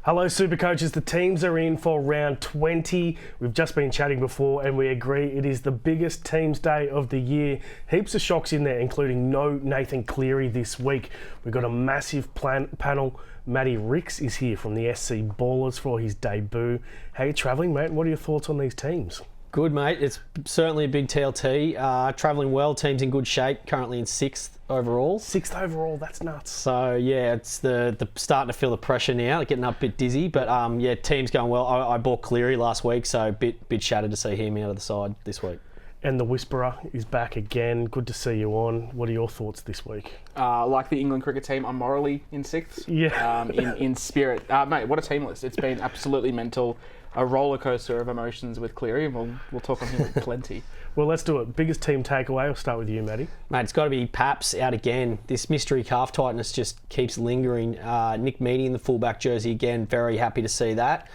Hello SuperCoaches, the teams are in for round 20. We've just been chatting before and we agree it is the biggest teams day of the year. Heaps of shocks in there, including no Nathan Cleatry this week. We've got a massive panel. Matty Ricks is here from the SC Ballrs for his debut. How are you travelling, mate? What are your thoughts on these teams? Good, mate. It's certainly a big TLT. Travelling well, team's in good shape, currently in 6th overall. 6th overall, that's nuts. So, yeah, it's the starting to feel the pressure now, getting up a bit dizzy. But, yeah, team's going well. I bought Cleary last week, so a bit shattered to see him out of the side this week. And the Whisperer is back again. Good to see you on. What are your thoughts this week? Like the England cricket team, I'm morally in 6th. Yeah. In spirit. Mate, what a team list. It's been absolutely mental. A roller coaster of emotions with Cleary, and we'll talk on him plenty. Well, let's do it. Biggest team takeaway. I'll start with you, Matty. Mate, it's got to be Paps out again. This mystery calf tightness just keeps lingering. Nick Meaney in the fullback jersey again. Very happy to see that.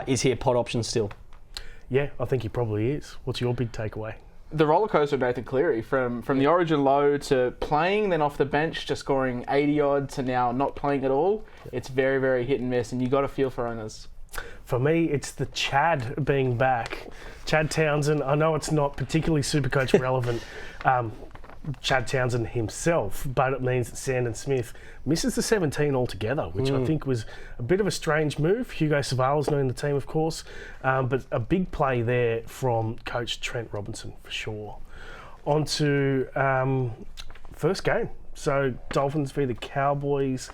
Is he a pot option still? Yeah, I think he probably is. What's your big takeaway? The roller coaster of Nathan Cleatry, from the origin low to playing, then off the bench to scoring 80 odd to now not playing at all. It's very, very hit and miss, and you got to feel for owners. For me, it's the Chad being back. Chad Townsend, I know it's not particularly SuperCoach relevant, Chad Townsend himself, but it means that Sandon Smith misses the 17 altogether, which I think was a bit of a strange move. Hugo Saval's not in the team, of course, but a big play there from coach Trent Robinson, for sure. On to first game. So Dolphins v the Cowboys.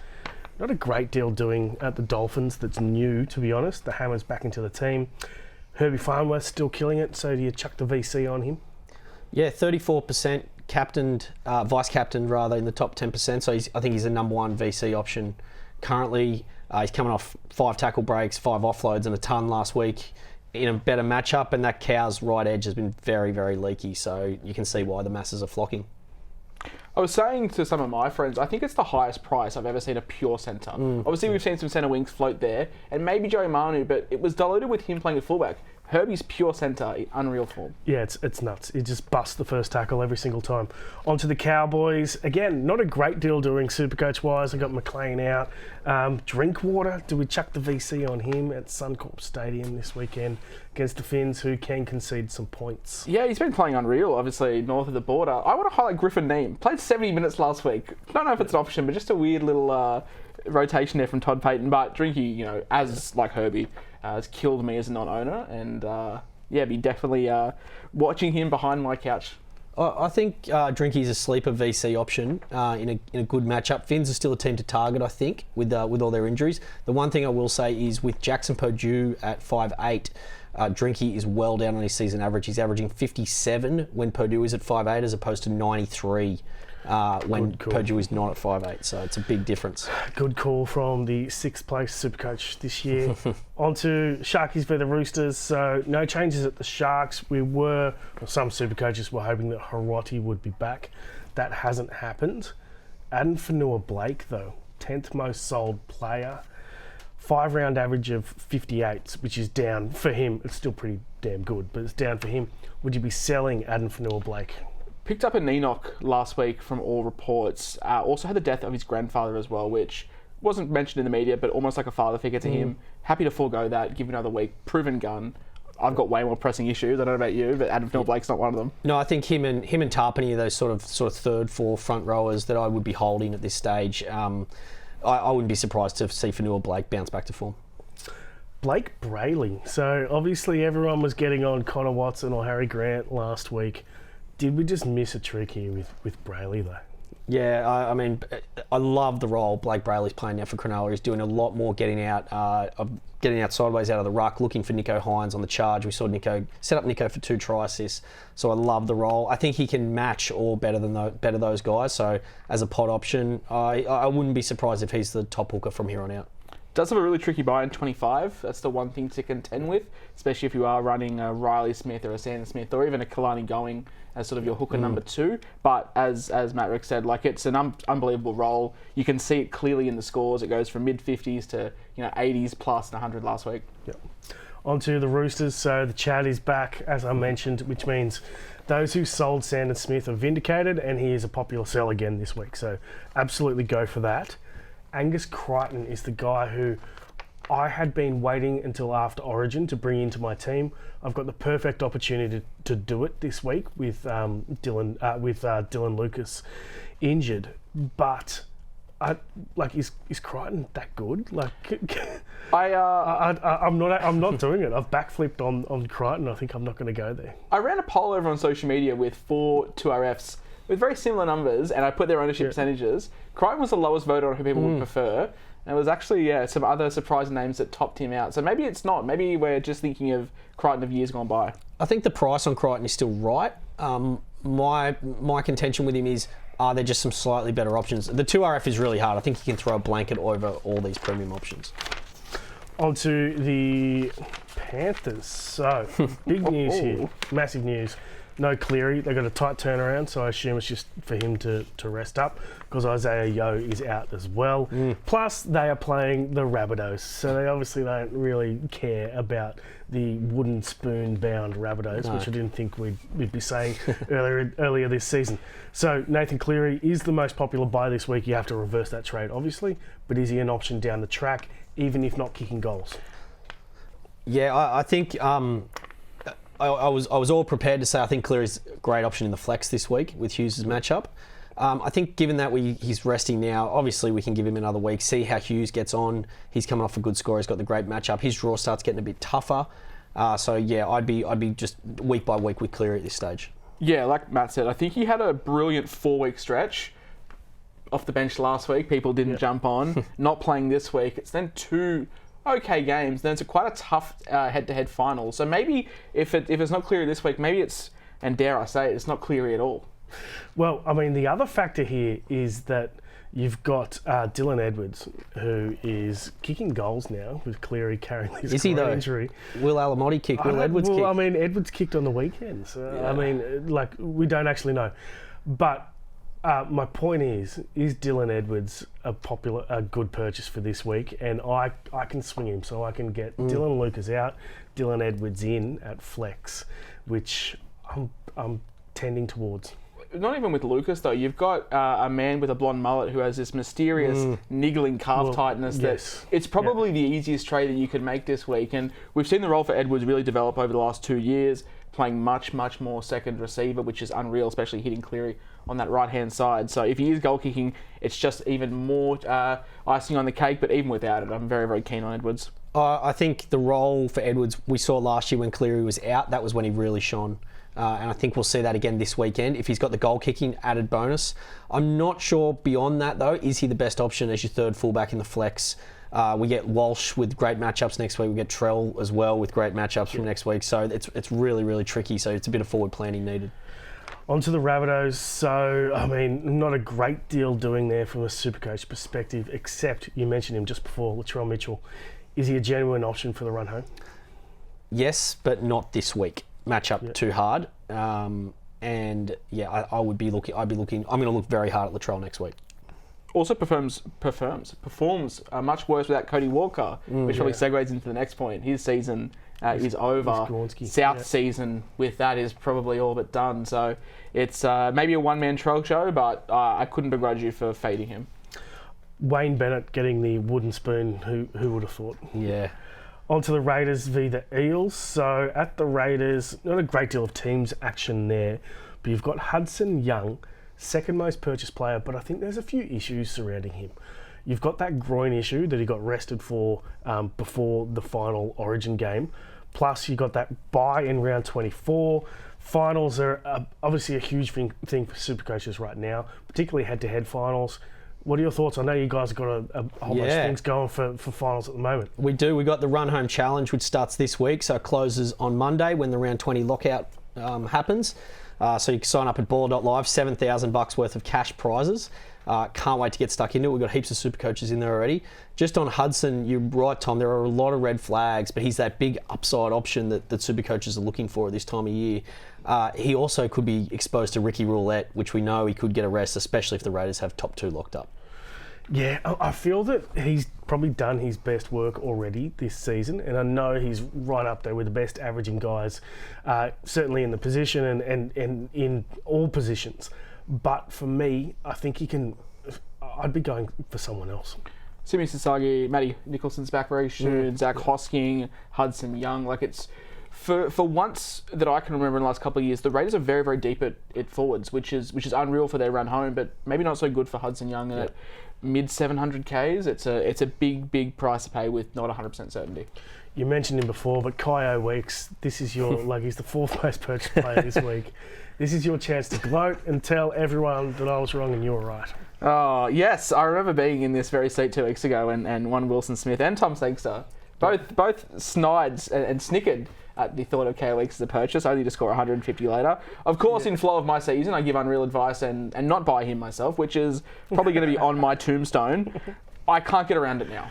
Not a great deal doing at the Dolphins that's new, to be honest. The Hammer's back into the team. Herbie Farnworth still killing it, so do you chuck the VC on him? Yeah, 34% captained, vice-captained rather, in the top 10%, so I think he's the number one VC option currently. He's coming off 5 tackle breaks, 5 offloads and a ton last week in a better matchup, and that Cow's right edge has been very, very leaky, so you can see why the masses are flocking. I was saying to some of my friends, I think it's the highest price I've ever seen a pure centre. Obviously, we've seen some centre wings float there, and maybe Joey Manu, but it was diluted with him playing at fullback. Herbie's pure centre, unreal form. Yeah, it's nuts. He just busts the first tackle every single time. On to the Cowboys. Again, not a great deal doing SuperCoach-wise. I got McLean out. Drinkwater, do we chuck the VC on him at Suncorp Stadium this weekend against the Finns, who can concede some points? Yeah, he's been playing unreal, obviously, north of the border. I want to highlight Griffin Neame. Played 70 minutes last week. Don't know if it's an option, but just a weird little rotation there from Todd Payton. But Drinky, as like Herbie, has killed me as a non-owner, and be definitely watching him behind my couch. I think Drinky's a sleeper VC option in a good matchup. Finns are still a team to target, I think, with all their injuries. The one thing I will say is with Jackson Purdue at 5'8", Drinky is well down on his season average. He's averaging 57 when Purdue is at 5'8", as opposed to 93 when Purdue is not at 5'8", so it's a big difference. Good call from the 6th place SuperCoach this year. On to Sharkies v the Roosters. So no changes at the Sharks. Some SuperCoaches were hoping that Hiroti would be back. That hasn't happened. Adam Fanua-Blake, though, 10th most sold player. 5-round average of 58, which is down for him. It's still pretty damn good, but it's down for him. Would you be selling Adam Fanua-Blake? Picked up a knee knock last week from all reports. Also had the death of his grandfather as well, which wasn't mentioned in the media, but almost like a father figure to him. Happy to forego that, give another week. Proven gun. I've got way more pressing issues. I don't know about you, but Adam Fanua-Blake's not one of them. No, I think him and Tarpany are those sort of 3rd, 4th front rowers that I would be holding at this stage. I wouldn't be surprised to see Fanua-Blake bounce back to form. Blake Brayley. So obviously everyone was getting on Connor Watson or Harry Grant last week. Did we just miss a trick here with Brayley, though? Yeah, I love the role Blake Brayley's playing now for Cronulla. He's doing a lot more getting out sideways out of the ruck, looking for Nico Hines on the charge. We saw Nico set up Nico for 2 try assists, so I love the role. I think he can match or better those guys. So as a pot option, I wouldn't be surprised if he's the top hooker from here on out. Does have a really tricky buy in 25. That's the one thing to contend with, especially if you are running a Riley Smith or a Sandon Smith or even a Kalani Going as sort of your hooker number 2. But as Matt Rick said, it's an unbelievable role. You can see it clearly in the scores. It goes from mid-50s to 80s plus and 100 last week. Yep. On to the Roosters. So the Chad is back, as I mentioned, which means those who sold Sandon Smith are vindicated, and he is a popular sell again this week. So absolutely go for that. Angus Crichton is the guy who I had been waiting until after Origin to bring into my team. I've got the perfect opportunity to do it this week with Dylan Lucas injured. But is Crichton that good? I'm not doing it. I've backflipped on Crichton. I think I'm not going to go there. I ran a poll over on social media with 4 2RFs with very similar numbers, and I put their ownership percentages. Crichton was the lowest voter on who people would prefer. And it was actually, some other surprising names that topped him out. So maybe it's not. Maybe we're just thinking of Crichton of years gone by. I think the price on Crichton is still right. My contention with him is, are there just some slightly better options? The 2RF is really hard. I think you can throw a blanket over all these premium options. Onto the Panthers. So, big news here. Massive news. No Cleary. They've got a tight turnaround, so I assume it's just for him to rest up because Isaiah Yeo is out as well. Plus, they are playing the Rabbitohs, so they obviously don't really care about the wooden spoon-bound Rabbitohs, which I didn't think we'd be saying earlier this season. So, Nathan Cleary is the most popular buy this week. You have to reverse that trade, obviously, but is he an option down the track, even if not kicking goals? Yeah, I think... I was all prepared to say I think Cleary's a great option in the flex this week with Hughes' matchup. I think given that he's resting now, obviously we can give him another week, see how Hughes gets on. He's coming off a good score. He's got the great matchup. His draw starts getting a bit tougher. I'd be just week by week with Cleary at this stage. Yeah, like Matt said, I think he had a brilliant 4-week stretch off the bench last week. People didn't jump on. Not playing this week. It's then 2 okay games, then it's quite a tough head-to-head final. So maybe if it's not Cleary this week, maybe it's, and dare I say it, it's not Cleary at all. Well, I mean, the other factor here is that you've got Dylan Edwards, who is kicking goals now with Cleary carrying his injury. Will Alamotti kick? Will Edwards kick? I mean, Edwards kicked on the weekend. So, I mean, we don't actually know. But my point is Dylan Edwards a good purchase for this week? And I can swing him, so I can get Dylan Lucas out, Dylan Edwards in at flex, which I'm tending towards. Not even with Lucas, though. You've got a man with a blonde mullet who has this mysterious niggling calf tightness that it's probably the easiest trade that you could make this week. And we've seen the role for Edwards really develop over the last 2 years, playing much, much more second receiver, which is unreal, especially hitting Cleary on that right-hand side. So if he is goal kicking, it's just even more icing on the cake. But even without it, I'm very, very keen on Edwards. I think the role for Edwards, we saw last year when Cleary was out, that was when he really shone. And I think we'll see that again this weekend. If he's got the goal kicking, added bonus. I'm not sure beyond that, though. Is he the best option as your third fullback in the flex? We get Walsh with great matchups next week. We get Trell as well with great matchups from next week. So it's really, really tricky. So it's a bit of forward planning needed. Onto the Rabbitohs. So, I mean, not a great deal doing there from a SuperCoach perspective, except you mentioned him just before, Latrell Mitchell. Is he a genuine option for the run home? Yes, but not this week. Matchup too hard. And yeah, I'd be looking. I'm going to look very hard at Latrell next week. Also performs much worse without Cody Walker, which probably segues into the next point. His season is over. South season with that is probably all but done. So it's maybe a one-man troll show, but I couldn't begrudge you for fading him. Wayne Bennett getting the wooden spoon. Who would have thought? Yeah. Onto the Raiders v the Eels. So at the Raiders, not a great deal of teams action there, but you've got Hudson Young, second most purchased player, but I think there's a few issues surrounding him. You've got that groin issue that he got rested for before the final Origin game. Plus, you got that bye in round 24. Finals are obviously a huge thing for SuperCoaches right now, particularly head-to-head finals. What are your thoughts? I know you guys have got a whole bunch of things going for finals at the moment. We do. We got the Run Home Challenge, which starts this week, so it closes on Monday when the round 20 lockout happens. So you can sign up at baller.live, $7,000 worth of cash prizes. Can't wait to get stuck into it. We've got heaps of SuperCoaches in there already. Just on Hudson, you're right, Tom, there are a lot of red flags, but he's that big upside option that SuperCoaches are looking for at this time of year. He also could be exposed to Ricky Roulette, which we know he could get a rest, especially if the Raiders have top 2 locked up. Yeah, I feel that he's probably done his best work already this season, and I know he's right up there with the best averaging guys, certainly in the position and in all positions. But for me, I think I'd be going for someone else. Simi Sasagi, Matty Nicholson's back very soon, Zach Hosking, Hudson Young. Like, it's for once that I can remember in the last couple of years, the Raiders are very, very deep at forwards, which is unreal for their run home, but maybe not so good for Hudson Young. And at mid 700Ks, it's a big price to pay with not 100% certainty. You mentioned him before, but Kyo Weeks, this is your, like, he's the 4th most purchased player this week. This is your chance to gloat and tell everyone that I was wrong and you were right. Oh, yes. I remember being in this very seat 2 weeks ago and one Wilson Smith and Tom Sangster both snide and snickered at the thought of Kyo Weeks as a purchase, only to score 150 later. Of course, in flow of my season, I give unreal advice and not buy him myself, which is probably going to be on my tombstone. I can't get around it now.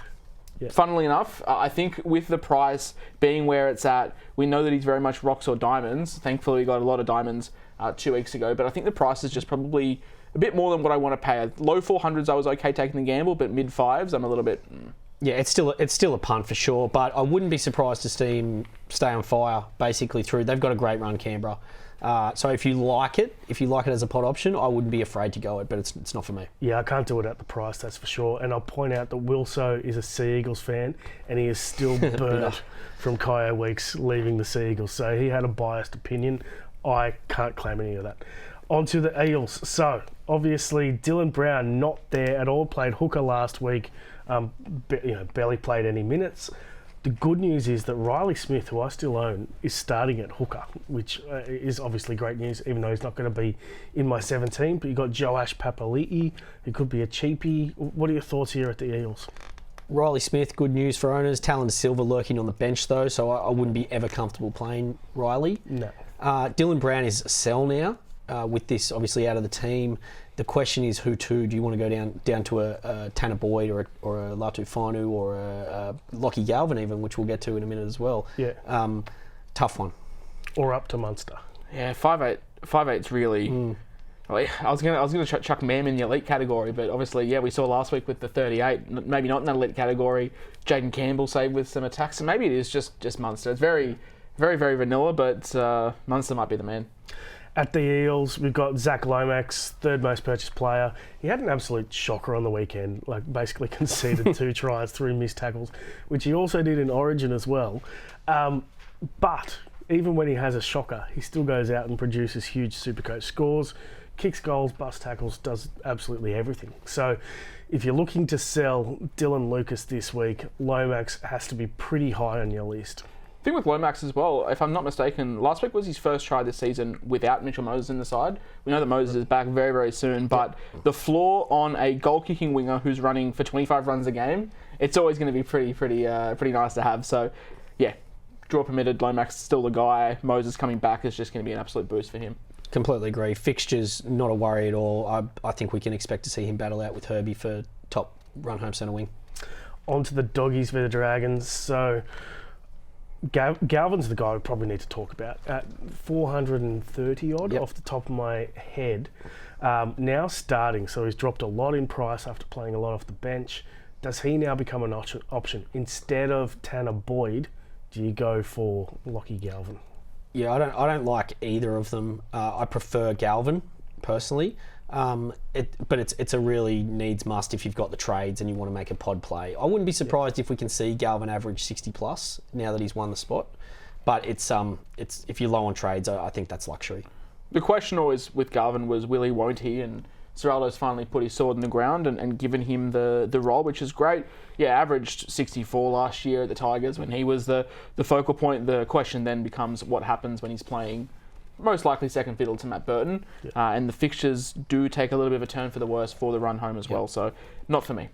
Yeah. Funnily enough, I think with the price being where it's at, we know that he's very much rocks or diamonds. Thankfully, we got a lot of diamonds 2 weeks ago, but I think the price is just probably a bit more than what I want to pay. Low 400s, I was okay taking the gamble, but mid 5s, I'm a little bit... Yeah, it's still a punt for sure, but I wouldn't be surprised to see him stay on fire basically through. They've got a great run, Canberra. So if you like it as a pod option, I wouldn't be afraid to go it, but it's not for me. Yeah, I can't do it at the price, that's for sure. And I'll point out that Wilso is a Sea Eagles fan, and he is still burnt from Kyo Weeks leaving the Sea Eagles. So he had a biased opinion. I can't claim any of that. On to the Eels. So obviously Dylan Brown not there at all. Played hooker last week. Barely played any minutes. The good news is that Riley Smith, who I still own, is starting at hooker, which is obviously great news, even though he's not going to be in my 17. But you've got Joash Papali'i, who could be a cheapie. What are your thoughts here at the Eels? Riley Smith, good news for owners. Talon Silver lurking on the bench, though, so I wouldn't be ever comfortable playing Riley. No. Dylan Brown is a sell now, with this obviously out of the team. The question is who to. Do you want to go down to a Tanner Boyd or a Latu Fanu or a Lockie Galvin even, which we'll get to in a minute as well. Yeah. Tough one. Or up to Munster. Yeah, 5'8's really... I was gonna chuck Mam in the elite category, but obviously, we saw last week with the 38, maybe not in that elite category. Jaden Campbell saved with some attacks, so maybe it is just Munster. It's very, very, very vanilla, but Munster might be the man. At the Eels, we've got Zach Lomax, 3rd most purchased player. He had an absolute shocker on the weekend, like basically conceded 2 tries, 3 missed tackles, which he also did in Origin as well. But even when he has a shocker, he still goes out and produces huge SuperCoach scores, kicks goals, busts tackles, does absolutely everything. So if you're looking to sell Dylan Lucas this week, Lomax has to be pretty high on your list. Thing with Lomax as well, if I'm not mistaken, last week was his first try this season without Mitchell Moses in the side. We know that Moses is back very, very soon, but the floor on a goal-kicking winger who's running for 25 runs a game, it's always going to be pretty nice to have. So, draw permitted, Lomax is still the guy. Moses coming back is just going to be an absolute boost for him. Completely agree. Fixtures, not a worry at all. I think we can expect to see him battle out with Herbie for top run-home centre wing. On to the Doggies for the Dragons. So... Galvin's the guy we probably need to talk about. At 430 odd off the top of my head. Now starting, so he's dropped a lot in price after playing a lot off the bench. Does he now become an option? Instead of Tanner Boyd, do you go for Lockie Galvin? Yeah, I don't like either of them. I prefer Galvin, personally. But it's a really needs must if you've got the trades and you want to make a pod play. I wouldn't be surprised if we can see Galvin average 60 plus now that he's won the spot. But it's if you're low on trades, I think that's luxury. The question always with Galvin was will he, won't he? And Serraldo's finally put his sword in the ground and given him the role, which is great. Yeah, averaged 64 last year at the Tigers when he was the focal point. The question then becomes what happens when he's playing most likely second fiddle to Matt Burton. And the fixtures do take a little bit of a turn for the worse for the run home as well. So not for me.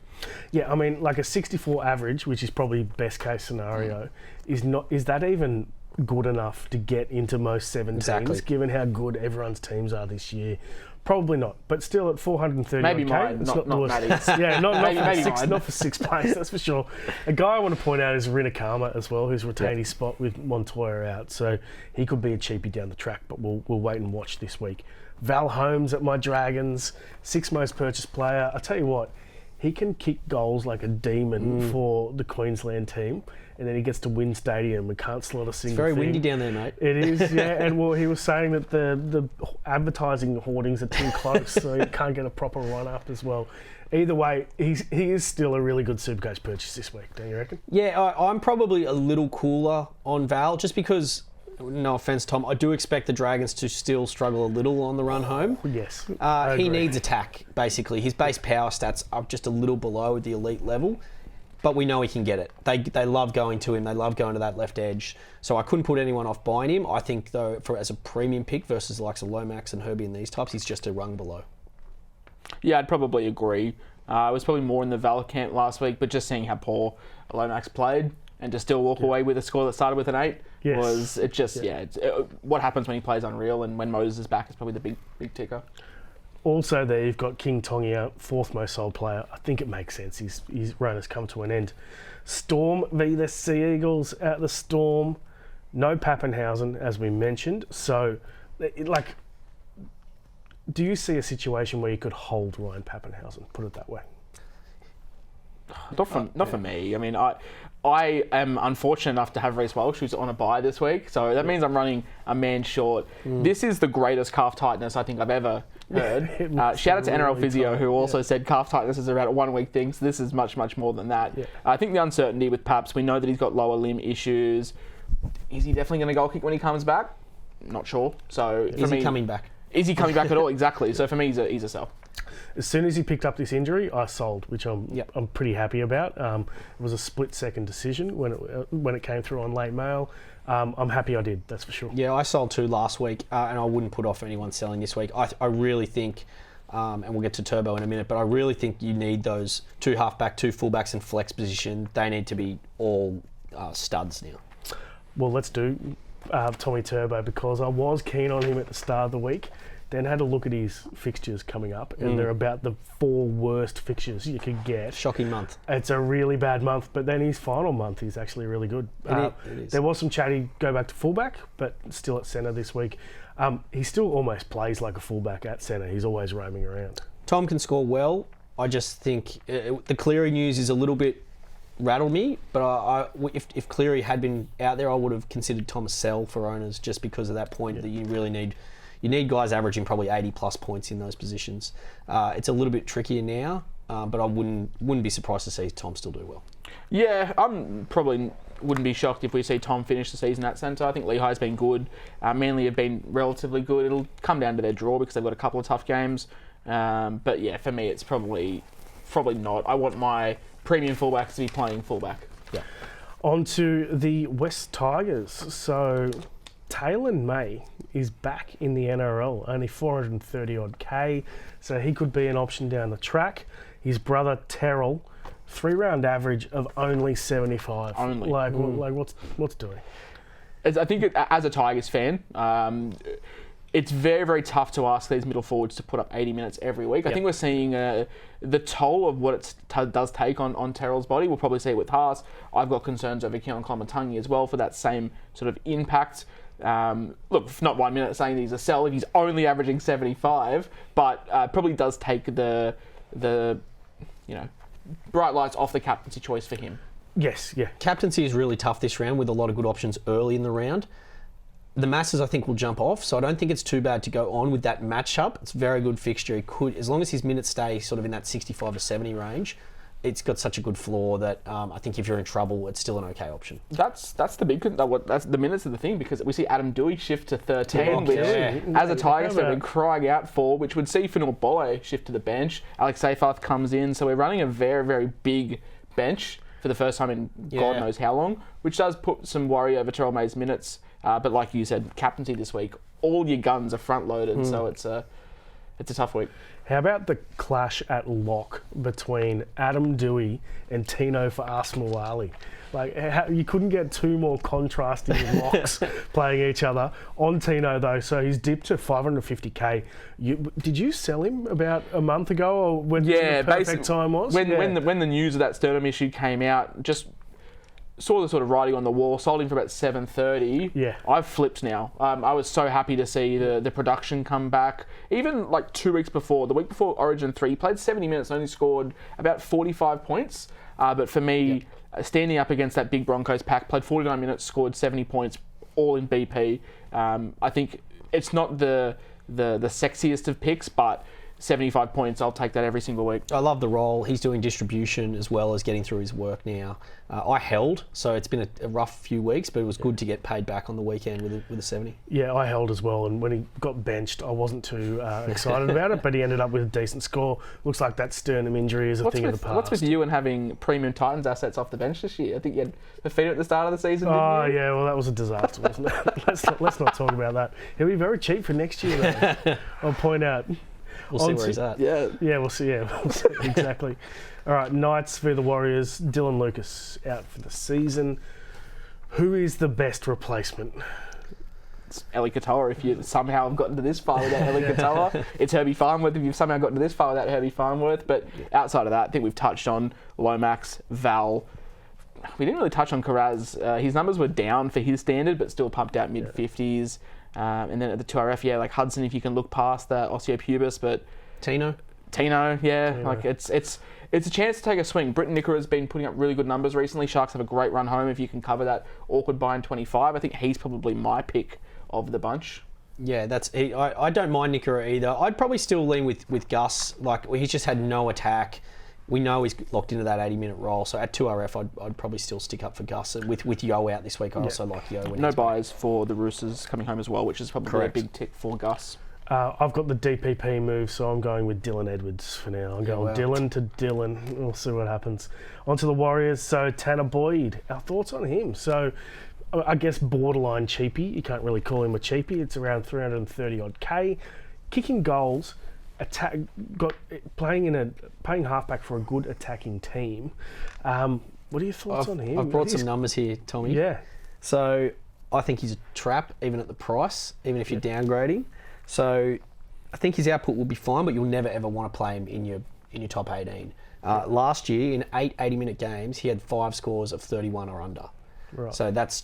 Yeah, I mean, like a 64 average, which is probably best case scenario, is that even good enough to get into most 17s, given how good everyone's teams are this year? Probably not, but still at 430. Maybe mine, it's not Maddie's. Yeah, not for sixth place, that's for sure. A guy I want to point out is Rinakama as well, who's retained his spot with Montoya out, so he could be a cheapie down the track, but we'll wait and watch this week. Val Holmes at my Dragons, 6th most purchased player. I tell you what, he can kick goals like a demon for the Queensland team, and then he gets to Wynn Stadium and can't slot a single Very thing. windy down there, mate. It is, yeah. And well, he was saying that the advertising hoardings are too close, so he can't get a proper run up as well. Either way, he is still a really good Supercoach purchase this week, don't you reckon? Yeah, I'm probably a little cooler on Val, just because, no offence, Tom, I do expect the Dragons to still struggle a little on the run home. Yes. He needs attack, basically. His base power stats are just a little below the elite level, but we know he can get it. They love going to him. They love going to that left edge. So I couldn't put anyone off buying him. I think, though, as a premium pick versus the likes of Lomax and Herbie and these types, he's just a rung below. Yeah, I'd probably agree. I was probably more in the Val camp last week, but just seeing how poor Lomax played and to still walk away with a score that started with an 8 was it just what happens when he plays unreal, and when Moses is back is probably the big ticker. Also, there you've got King Tongia, fourth most sold player. I think it makes sense. His run has come to an end. Storm v the Sea Eagles at the Storm. No Pappenhausen, as we mentioned. So, do you see a situation where you could hold Ryan Pappenhausen? Put it that way. Not for me. I mean, I am unfortunate enough to have Reece Walsh, who's on a bye this week, so that means I'm running a man short. This is the greatest calf tightness I think I've ever heard. Shout out to NRL Physio, who also said calf tightness is about a 1 week thing, so this is much, much more than that. Yeah. I think the uncertainty with Paps, we know that he's got lower limb issues. Is he definitely going to goal kick when he comes back? Not sure. So Is he coming back? Is he coming back at all? Exactly. So for me, he's a sell. As soon as he picked up this injury, I sold, which I'm pretty happy about. It was a split-second decision when it came through on late mail. I'm happy I did, that's for sure. Yeah, I sold 2 last week, and I wouldn't put off anyone selling this week. I really think, and we'll get to Turbo in a minute, but I really think you need those 2 halfback, 2 fullbacks and flex position. They need to be all studs now. Well, let's do Tommy Turbo, because I was keen on him at the start of the week. Then had a look at his fixtures coming up, and they're about the 4 worst fixtures you could get. Shocking month. It's a really bad month, but then his final month is actually really good. It is. There was some chat he'd go back to fullback, but still at centre this week. He still almost plays like a fullback at centre. He's always roaming around. Tom can score well. I just think the Cleary news is a little bit rattled me, but if Cleary had been out there, I would have considered Tom a sell for owners, just because of that point that you really need. You need guys averaging probably 80+ points in those positions. It's a little bit trickier now, but I wouldn't be surprised to see Tom still do well. Yeah, I'm probably wouldn't be shocked if we see Tom finish the season at centre. I think Lehigh's been good. Manly have been relatively good. It'll come down to their draw because they've got a couple of tough games. But yeah, for me, it's probably not. I want my premium fullbacks to be playing fullback. Yeah. On to the West Tigers. So Taylor May is back in the NRL, only 430 odd K, so he could be an option down the track. His brother Terrell, 3-round average of only 75. Only. What's doing? I think as a Tigers fan, it's very, very tough to ask these middle forwards to put up 80 minutes every week. I think we're seeing the toll of what it does take on Terrell's body. We'll probably see it with Haas. I've got concerns over Keelan Colomatungi as well for that same sort of impact. Look, not 1 minute saying he's a sell if he's only averaging 75, but probably does take the bright lights off the captaincy choice for him. Yes, yeah. Captaincy is really tough this round with a lot of good options early in the round. The masses, I think, will jump off, so I don't think it's too bad to go on with that matchup. It's a very good fixture. He could, as long as his minutes stay sort of in that 65 to 70 range, it's got such a good floor that I think if you're in trouble, it's still an okay option. That's the big. That's the minutes of the thing, because we see Adam Dewey shift to 13, which as a Tigers fan, been crying out for, which would see Fanua Bole shift to the bench. Alex Seyfarth comes in, so we're running a very, very big bench for the first time in God knows how long, which does put some worry over Terrell May's minutes. But like you said, captaincy this week, all your guns are front loaded, so it's a tough week. How about the clash at lock between Adam Dewey and Tino for Asmawali? You couldn't get 2 more contrasting locks playing each other. On Tino, though, so he's dipped to 550k. Did you sell him about a month ago, or when the perfect time was? When the news of that sternum issue came out, just saw the sort of writing on the wall, sold him for about 730. Yeah. I've flipped now. I was so happy to see the production come back. Even like 2 weeks before, the week before Origin 3, he played 70 minutes and only scored about 45 points. But for me, standing up against that big Broncos pack, played 49 minutes, scored 70 points, all in BP. I think it's not the sexiest of picks, but 75 points, I'll take that every single week. I love the role. He's doing distribution as well as getting through his work now. I held, so it's been a rough few weeks, but it was good to get paid back on the weekend with a 70. Yeah, I held as well, and when he got benched, I wasn't too excited about it, but he ended up with a decent score. Looks like that sternum injury is a thing of the past. What's with you and having premium Titans assets off the bench this year? I think you had Fafita at the start of the season, didn't you? Yeah, well, that was a disaster, wasn't it? Let's not talk about that. He'll be very cheap for next year, though. I'll point out. We'll see where he's at. Yeah, we'll see. Yeah, we'll see. Exactly. All right, Knights v the Warriors. Dylan Lucas out for the season. Who is the best replacement? It's Eli Katoa. If you somehow have gotten to this far without Eli Katoa, it's Herbie Farnworth. If you've somehow gotten to this far without Herbie Farnworth, but outside of that, I think we've touched on Lomax, Val. We didn't really touch on Karaz. His numbers were down for his standard, but still pumped out mid-50s. And then at the 2RF, like Hudson, if you can look past that osteopubis, but Tino, like it's a chance to take a swing. Britton Nicker has been putting up really good numbers recently. Sharks have a great run home if you can cover that awkward buy in 25. I think he's probably my pick of the bunch. Yeah, I don't mind Nicker either. I'd probably still lean with Gus. Like, he's just had no attack. We know he's locked into that 80-minute role. So at 2RF, I'd probably still stick up for Gus. And with Yo out this week, I also like Yo. No buys for the Roosters coming home as well, which is probably a big tick for Gus. I've got the DPP move, so I'm going with Dylan Edwards for now. I'm going Dylan to Dylan. We'll see what happens. On to the Warriors. So Tanner Boyd, our thoughts on him. So I guess borderline cheapie. You can't really call him a cheapie. It's around 330-odd K. Kicking goals. Playing halfback for a good attacking team. What are your thoughts on him? I've brought some numbers here, Tommy. Yeah. So I think he's a trap, even at the price, even if you're downgrading. So I think his output will be fine, but you'll never ever want to play him in your top 18. Last year, in 8 80-minute games, he had 5 scores of 31 or under. Right. So that's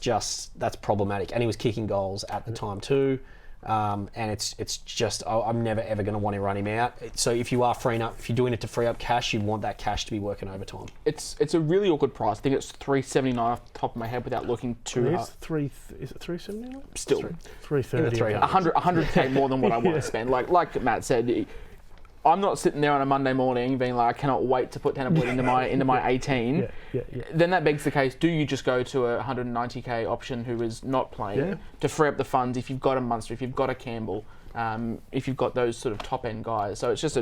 problematic, and he was kicking goals at the time too. And it's just I'm never ever going to want to run him out. So if you are freeing up, if you're doing it to free up cash, you want that cash to be working overtime. It's a really awkward price. I think it's $379 off the top of my head without looking too hard. Is it $379? Still $330. 100K more than what I want to spend. Like Matt said, I'm not sitting there on a Monday morning being like, I cannot wait to put Tanner Boyd into my 18. Yeah. Then that begs the case, do you just go to a 190K option who is not playing to free up the funds if you've got a Munster, if you've got a Campbell, if you've got those sort of top-end guys. So it's just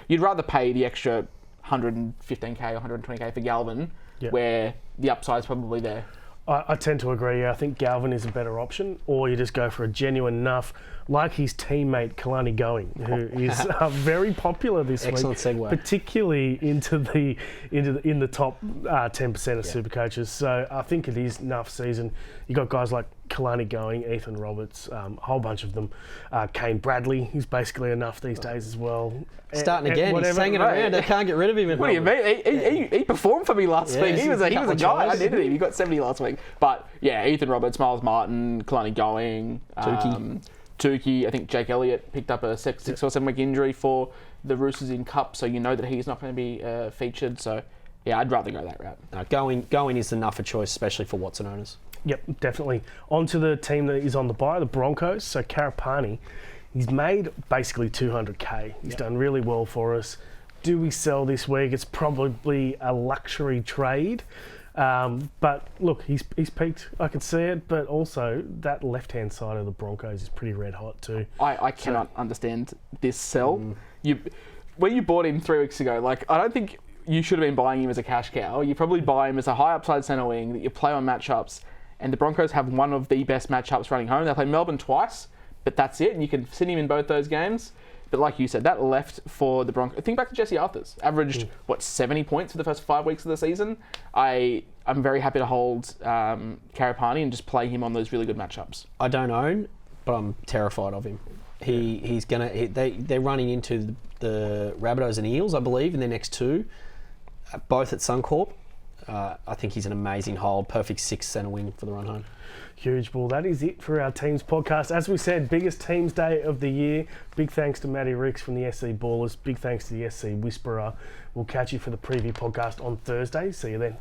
you'd rather pay the extra 115K or 120K for Galvin, where the upside's probably there. I tend to agree. I think Galvin is a better option, or you just go for a genuine enough, like his teammate Kalani Going, who is very popular this week. Excellent segue. Particularly in the top 10% of Supercoaches. So I think it is enough season. You got guys like Kalani Going, Ethan Roberts, a whole bunch of them. Kane Bradley, who's basically enough these days as well. Starting again, he's hanging around. I can't get rid of him. What do you mean? He performed for me last week. He was a guy. I needed him. He got 70 last week. But yeah, Ethan Roberts, Miles Martin, Kalani Going, Tukey. I think Jake Elliott picked up a 6 or 7 week injury for the Roosters in Cup, so you know that he's not going to be featured. So yeah, I'd rather go that route. Going is enough a choice, especially for Watson owners. Yep, definitely. On to the team that is on the bye, the Broncos. So Karapani, he's made basically 200K. He's done really well for us. Do we sell this week? It's probably a luxury trade. But look, he's peaked. I can see it, but also that left-hand side of the Broncos is pretty red hot too. I cannot understand this sell. When you bought him 3 weeks ago, I don't think you should have been buying him as a cash cow. You probably buy him as a high upside centre wing that you play on matchups. And the Broncos have one of the best matchups running home. They play Melbourne twice, but that's it. And you can sit him in both those games. But like you said, that left for the Broncos. Think back to Jesse Arthurs. Averaged, 70 points for the first 5 weeks of the season. I'm very happy to hold Karapani and just play him on those really good matchups. I don't own, but I'm terrified of him. They're running into the Rabbitohs and Eels, I believe, in their next 2, both at Suncorp. I think he's an amazing hold. Perfect 6th centre wing for the run home. Huge. Well, that is it for our teams podcast. As we said, biggest teams day of the year. Big thanks to Matty Ricks from the SC Ballrs. Big thanks to the SC Whisperer. We'll catch you for the preview podcast on Thursday. See you then.